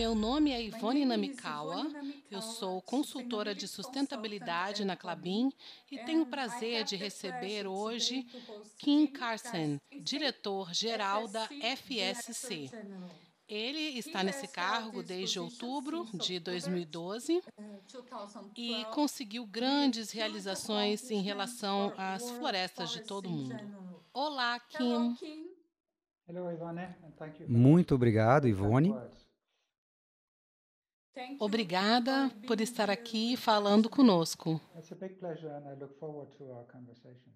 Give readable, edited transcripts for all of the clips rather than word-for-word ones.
Meu nome é Ivone Namikawa, eu sou consultora de sustentabilidade na Klabin e tenho o prazer de receber hoje Kim Carson, diretor-geral da FSC. Ele está nesse cargo desde outubro de 2012 e conseguiu grandes realizações em relação às florestas de todo o mundo. Olá, Kim. Hello, Ivone, and thank you for those Muito obrigado, very kind Ivone. words. Obrigada por estar aqui falando conosco. It's a big pleasure, and I look forward to our conversation.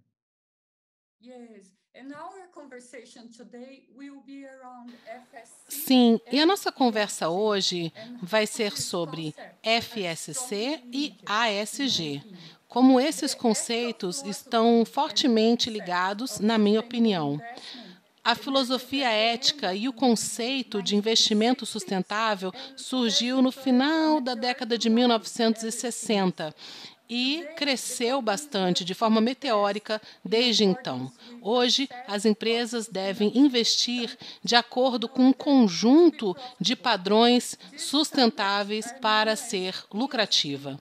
Sim, e a nossa conversa hoje vai ser sobre FSC e ASG. Como esses conceitos estão fortemente ligados, na minha opinião. A filosofia ética e o conceito de investimento sustentável surgiu no final da década de 1960 e cresceu bastante, de forma meteórica, desde então. Hoje, as empresas devem investir de acordo com um conjunto de padrões sustentáveis para ser lucrativa.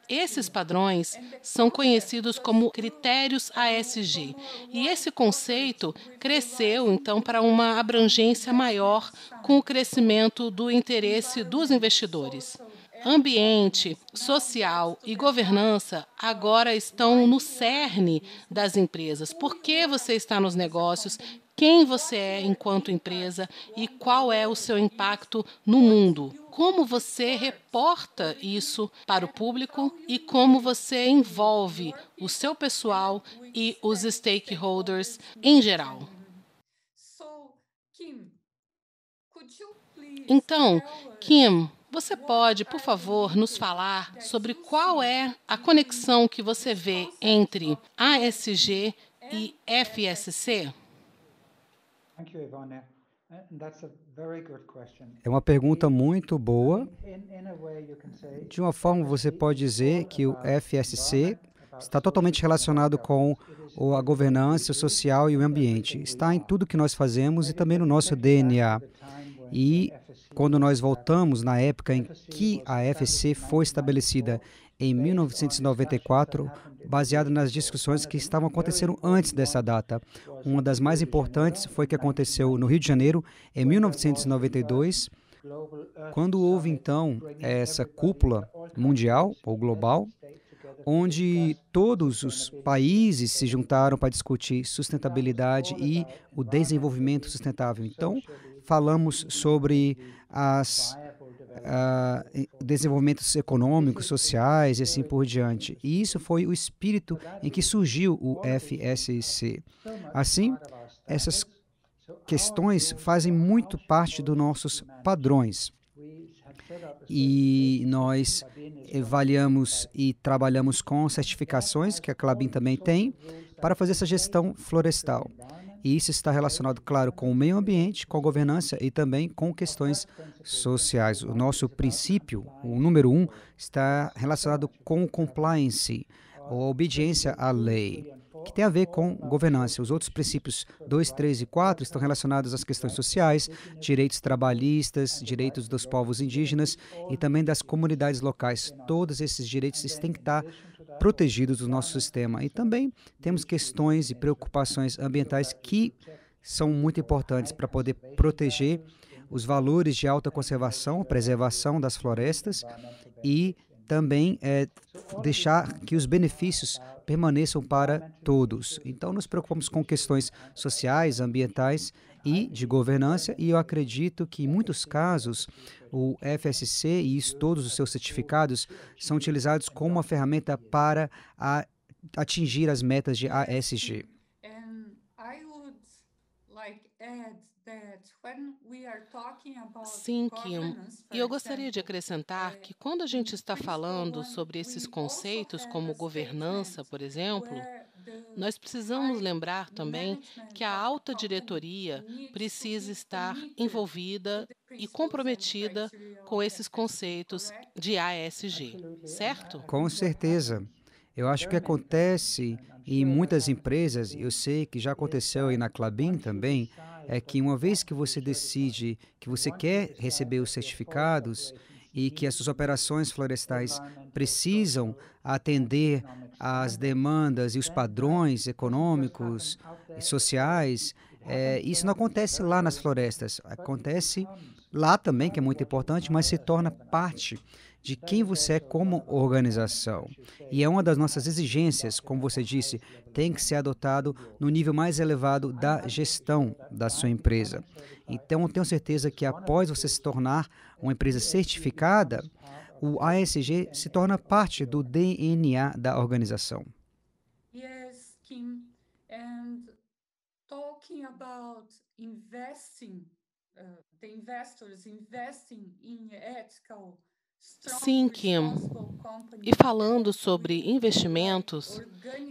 Esses padrões são conhecidos como critérios ASG, e esse conceito cresceu, então, para uma abrangência maior com o crescimento do interesse dos investidores. Ambiente, social e governança agora estão no cerne das empresas. Por que você está nos negócios? Quem você é enquanto empresa e qual é o seu impacto no mundo? Como você reporta isso para o público e como você envolve o seu pessoal e os stakeholders em geral. Então, Kim, você pode, por favor, nos falar sobre qual é a conexão que você vê entre ASG e FSC? Thank you, Ivone. And that's a very good question. É uma pergunta muito boa. In a way, you can say De uma forma, você pode dizer que o FSC está totalmente relacionado com a governança social e o ambiente. Está em tudo que nós fazemos e também no nosso DNA. E quando nós voltamos na época em que a FSC foi estabelecida em 1994, baseada nas discussões que estavam acontecendo antes dessa data. Uma das mais importantes foi que aconteceu no Rio de Janeiro em 1992, quando houve então essa cúpula mundial ou global, onde todos os países se juntaram para discutir sustentabilidade e o desenvolvimento sustentável. Então, falamos sobre desenvolvimentos econômicos, sociais e assim por diante. E isso foi o espírito em que surgiu o FSC. Assim, essas questões fazem muito parte dos nossos padrões. E nós avaliamos e trabalhamos com certificações, que a Klabin também tem, para fazer essa gestão florestal. E isso está relacionado, claro, com o meio ambiente, com a governança e também com questões sociais. O nosso princípio, o número 1, está relacionado com compliance, ou obediência à lei, que tem a ver com governança. Os outros princípios 2, 3 e 4 estão relacionados às questões sociais, direitos trabalhistas, direitos dos povos indígenas e também das comunidades locais. Todos esses direitos têm que estar protegidos do nosso sistema. E também temos questões e preocupações ambientais que são muito importantes para poder proteger os valores de alta conservação, preservação das florestas e também deixar que os benefícios permaneçam para todos. Então, nos preocupamos com questões sociais, ambientais e de governança, e eu acredito que, em muitos casos, o FSC e todos os seus certificados são utilizados como uma ferramenta para atingir as metas de ASG. Sim, Kim. E eu gostaria de acrescentar que quando a gente está falando sobre esses conceitos como governança, por exemplo, nós precisamos lembrar também que a alta diretoria precisa estar envolvida e comprometida com esses conceitos de ASG, certo? Com certeza. Eu acho que acontece em muitas empresas, eu sei que já aconteceu aí na Klabin também, é que uma vez que você decide que você quer receber os certificados e que as suas operações florestais precisam atender às demandas e os padrões econômicos e sociais, isso não acontece lá nas florestas, acontece lá também, que é muito importante, mas se torna parte de quem você é como organização. E é uma das nossas exigências, como você disse, tem que ser adotado no nível mais elevado da gestão da sua empresa. Então, eu tenho certeza que após você se tornar uma empresa certificada, o ASG se torna parte do DNA da organização. Yes, Kim, and talking about investing, the investors investing in ethical. Sim, Kim. E falando sobre investimentos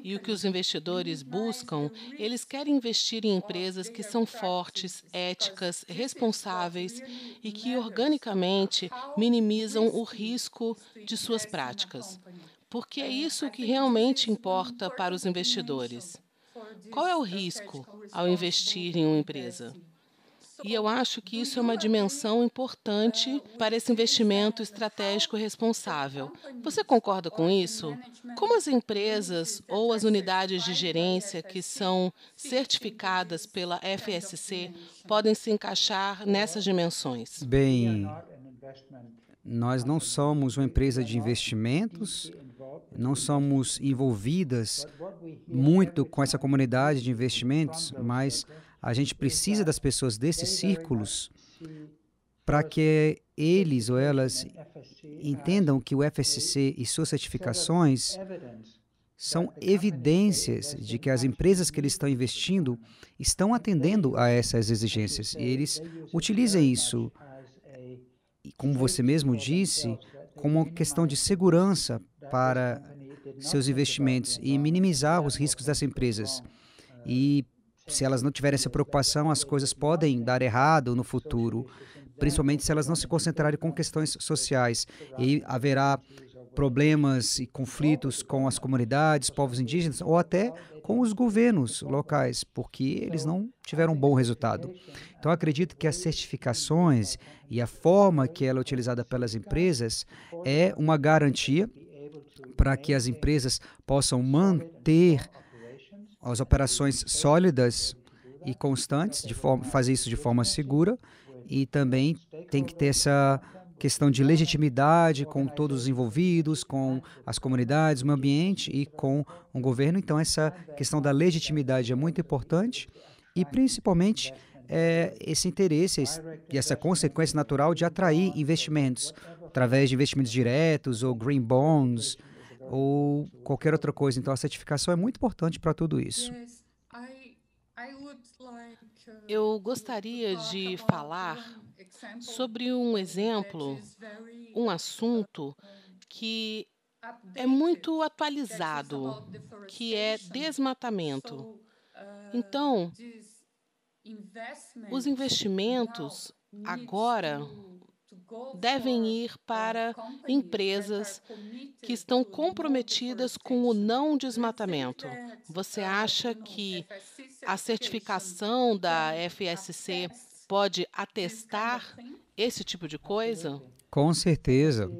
e o que os investidores buscam, eles querem investir em empresas que são fortes, éticas, responsáveis e que organicamente minimizam o risco de suas práticas. Porque é isso que realmente importa para os investidores. Qual é o risco ao investir em uma empresa? E eu acho que isso é uma dimensão importante para esse investimento estratégico responsável. Você concorda com isso? Como as empresas ou as unidades de gerência que são certificadas pela FSC podem se encaixar nessas dimensões? Bem, nós não somos uma empresa de investimentos, não somos envolvidas muito com essa comunidade de investimentos, mas a gente precisa das pessoas desses círculos para que eles ou elas entendam que o FSC e suas certificações são evidências de que as empresas que eles estão investindo estão atendendo a essas exigências. E eles utilizem isso, como você mesmo disse, como uma questão de segurança para seus investimentos e minimizar os riscos dessas empresas. E se elas não tiverem essa preocupação, as coisas podem dar errado no futuro, principalmente se elas não se concentrarem com questões sociais. E haverá problemas e conflitos com as comunidades, povos indígenas, ou até com os governos locais, porque eles não tiveram um bom resultado. Então, acredito que as certificações e a forma que ela é utilizada pelas empresas é uma garantia para que as empresas possam manter as operações sólidas e constantes, fazer isso de forma segura, e também tem que ter essa questão de legitimidade com todos os envolvidos, com as comunidades, o meio ambiente e com o governo. Então, essa questão da legitimidade é muito importante e, principalmente, esse interesse e essa consequência natural de atrair investimentos através de investimentos diretos ou green bonds, ou qualquer outra coisa. Então, a certificação é muito importante para tudo isso. Eu gostaria de falar sobre um exemplo, um assunto que é muito atualizado, que é desmatamento. Então, os investimentos agora devem ir para empresas que estão comprometidas com o não desmatamento. Você acha que a certificação da FSC pode atestar esse tipo de coisa? Com certeza.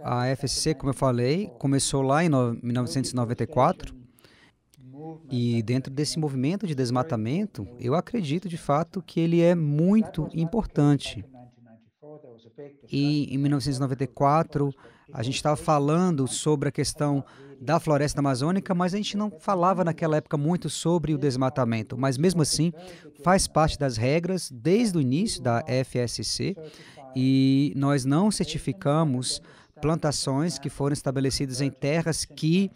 A FSC, como eu falei, começou lá em 1994 e dentro desse movimento de desmatamento, eu acredito de fato que ele é muito importante. E em 1994, a gente estava falando sobre a questão da floresta amazônica, mas a gente não falava naquela época muito sobre o desmatamento. Mas mesmo assim, faz parte das regras desde o início da FSC e nós não certificamos plantações que foram estabelecidas em terras que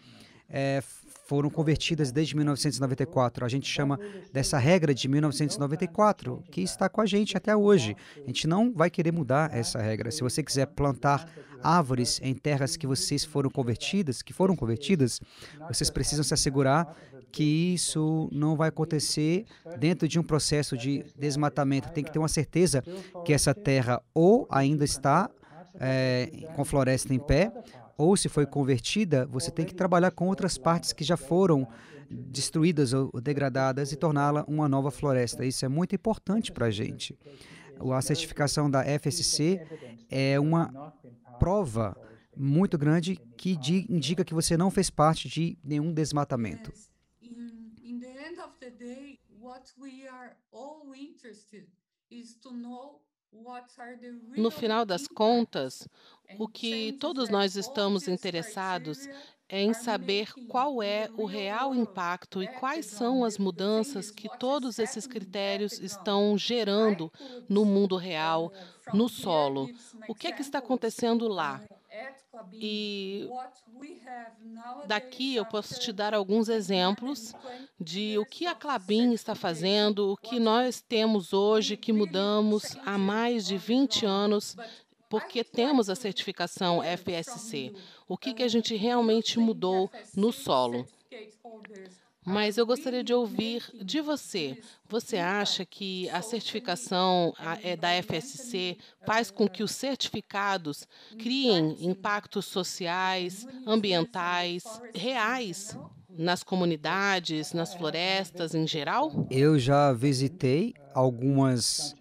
foram convertidas desde 1994. A gente chama dessa regra de 1994, que está com a gente até hoje. A gente não vai querer mudar essa regra. Se você quiser plantar árvores em terras que foram convertidas, vocês precisam se assegurar que isso não vai acontecer dentro de um processo de desmatamento. Tem que ter uma certeza que essa terra ou ainda está com floresta em pé, ou se foi convertida, você tem que trabalhar com outras partes que já foram destruídas ou degradadas e torná-la uma nova floresta. Isso é muito importante para a gente. A certificação da FSC é uma prova muito grande que indica que você não fez parte de nenhum desmatamento. In the end of the day, what we are all interested is to know what are the No real final das impacts contas, o and que changes todos that nós all estamos these interessados criteria é em are saber making qual in é the o real real world impacto e quais happen são on. as The thing mudanças is que what is todos esses happening critérios happen on. estão I gerando could, no mundo real, no from here, solo. give some O que é que está examples. acontecendo lá? At Klabin, E what we have daqui nowadays eu posso te after dar alguns exemplos 120 de o years que a of Klabin está certification, fazendo, o que what nós temos hoje, we que really mudamos há changed mais de on the 20 ground. anos, But porque I would temos like a to certificação hear from FSC. you, O que a gente do you realmente think mudou no FSC solo? certificate holders Mas are eu gostaria de really ouvir making de você. this Você acha impact que a socially certificação and da FSC environmentally faz com que os certificados criem impacting impactos the sociais, communities and the ambientais, forests in reais general? nas comunidades, nas florestas em geral? Eu já visitei algumas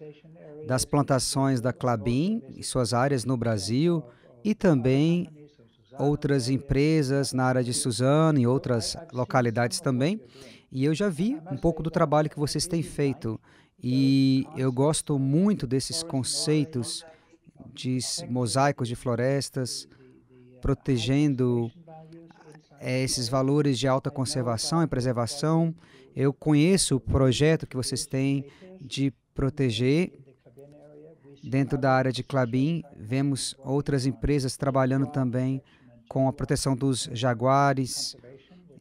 das plantações da Klabin e suas áreas no Brasil e também outras empresas na área de Suzano e outras localidades também. E eu já vi um pouco do trabalho que vocês têm feito. E eu gosto muito desses conceitos de mosaicos de florestas, protegendo esses valores de alta conservação e preservação. Eu conheço o projeto que vocês têm de proteger dentro da área de Klabin. Vemos outras empresas trabalhando também com a proteção dos jaguares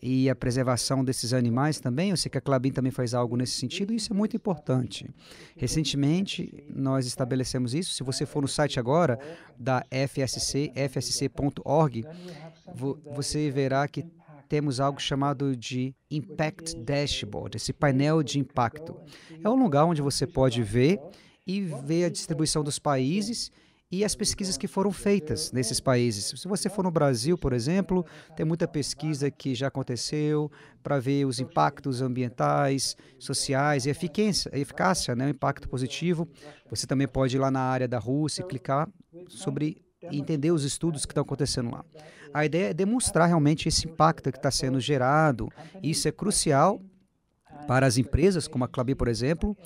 e a preservação desses animais também. Eu sei que a Klabin também faz algo nesse sentido e isso é muito importante. Recentemente, nós estabelecemos isso. Se você for no site agora da FSC, fsc.org, você verá que temos algo chamado de Impact Dashboard, esse painel de impacto. É um lugar onde você pode ver a distribuição dos países e as pesquisas que foram feitas nesses países. Se você for no Brasil, por exemplo, tem muita pesquisa que já aconteceu para ver os impactos ambientais, sociais e eficácia, né, o impacto positivo. Você também pode ir lá na área da Rússia e clicar sobre e entender os estudos que estão acontecendo lá. A ideia é demonstrar realmente esse impacto que está sendo gerado. Isso é crucial para as empresas, como a Klabin, por exemplo,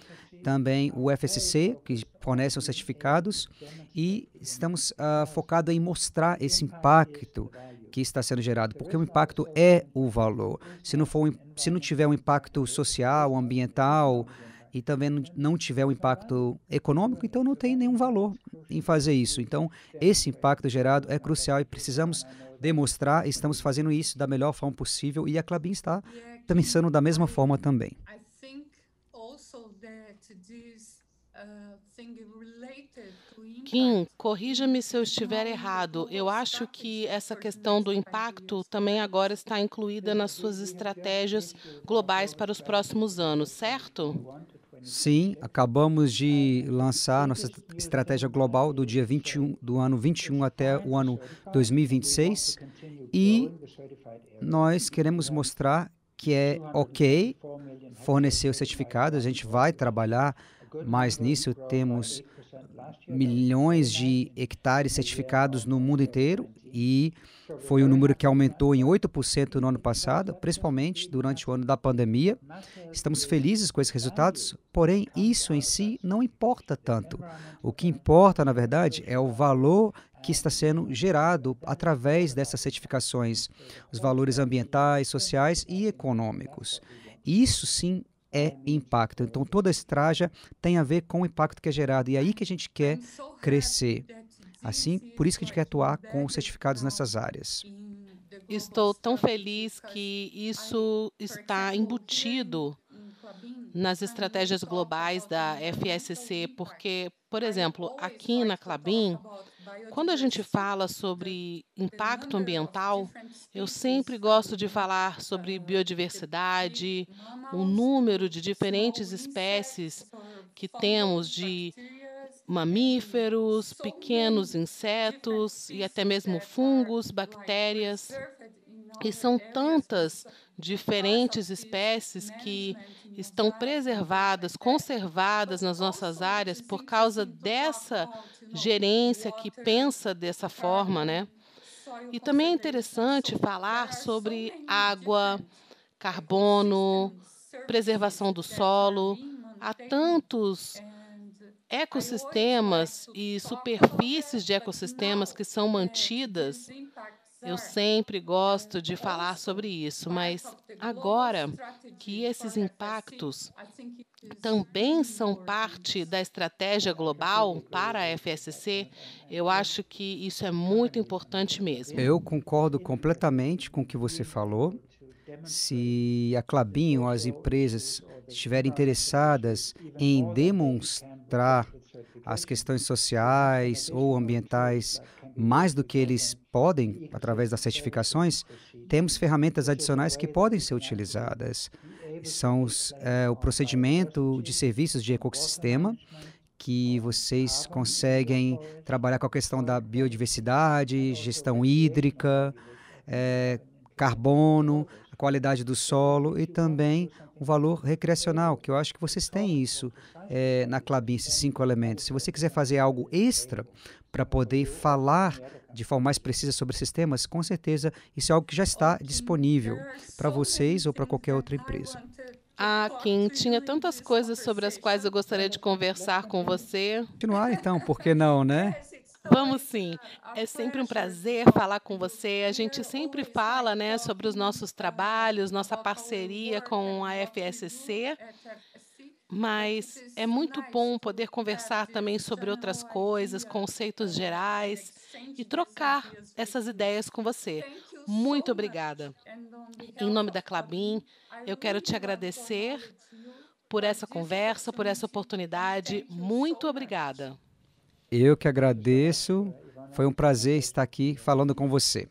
também o FSC, que fornece os certificados, e estamos focados em mostrar esse impacto que está sendo gerado, porque o impacto é o valor. Se não tiver um impacto social, ambiental, e também não tiver um impacto econômico, então não tem nenhum valor em fazer isso. Então, esse impacto gerado é crucial e precisamos demonstrar, estamos fazendo isso da melhor forma possível e a Klabin está pensando da mesma forma também. Kim, corrija-me se eu estiver errado. Eu acho que essa questão do impacto também agora está incluída nas suas estratégias globais para os próximos anos, certo? Sim, acabamos de lançar nossa estratégia global do dia 21, do ano 21 até o ano 2026 e nós queremos mostrar que é ok fornecer os certificados, a gente vai trabalhar mais nisso, temos milhões de hectares certificados no mundo inteiro e foi um número que aumentou em 8% no ano passado, principalmente durante o ano da pandemia. Estamos felizes com esses resultados, porém isso em si não importa tanto. O que importa, na verdade, é o valor que está sendo gerado através dessas certificações, os valores ambientais, sociais e econômicos. Isso sim é impacto. Então, toda a estratégia tem a ver com o impacto que é gerado. E é aí que a gente quer crescer. Assim, por isso que a gente quer atuar com certificados nessas áreas. Estou tão feliz que isso está embutido nas estratégias globais da FSC, porque, por exemplo, aqui na Klabin, quando a gente fala sobre impacto ambiental, eu sempre gosto de falar sobre biodiversidade, o número de diferentes espécies que temos de mamíferos, pequenos insetos e até mesmo fungos, bactérias. E são tantas diferentes espécies que estão preservadas, conservadas nas nossas áreas por causa dessa gerência que pensa dessa forma, né? E também é interessante falar sobre água, carbono, preservação do solo. Há tantos ecossistemas e superfícies de ecossistemas que são mantidas. Eu sempre gosto de falar sobre isso, mas agora que esses impactos também são parte da estratégia global para a FSC, eu acho que isso é muito importante mesmo. Eu concordo completamente com o que você falou. Se a Klabin ou as empresas estiverem interessadas em demonstrar as questões sociais ou ambientais mais do que eles podem através das certificações, temos ferramentas adicionais que podem ser utilizadas. São o procedimento de serviços de ecossistema, que vocês conseguem trabalhar com a questão da biodiversidade, gestão hídrica, carbono, a qualidade do solo e também o valor recreacional, que eu acho que vocês têm isso na Klabin, esses 5 elementos. Se você quiser fazer algo extra para poder falar de forma mais precisa sobre esses temas, com certeza isso é algo que já está disponível para vocês ou para qualquer outra empresa. Kim, tinha tantas coisas sobre as quais eu gostaria de conversar com você. Continuar então, por que não, né? Vamos sim. É sempre um prazer falar com você. A gente sempre fala, né, sobre os nossos trabalhos, nossa parceria com a FSC, mas é muito bom poder conversar também sobre outras coisas, conceitos gerais e trocar essas ideias com você. Muito obrigada. Em nome da Klabin, eu quero te agradecer por essa conversa, por essa oportunidade. Muito obrigada. Eu que agradeço. Foi um prazer estar aqui falando com você.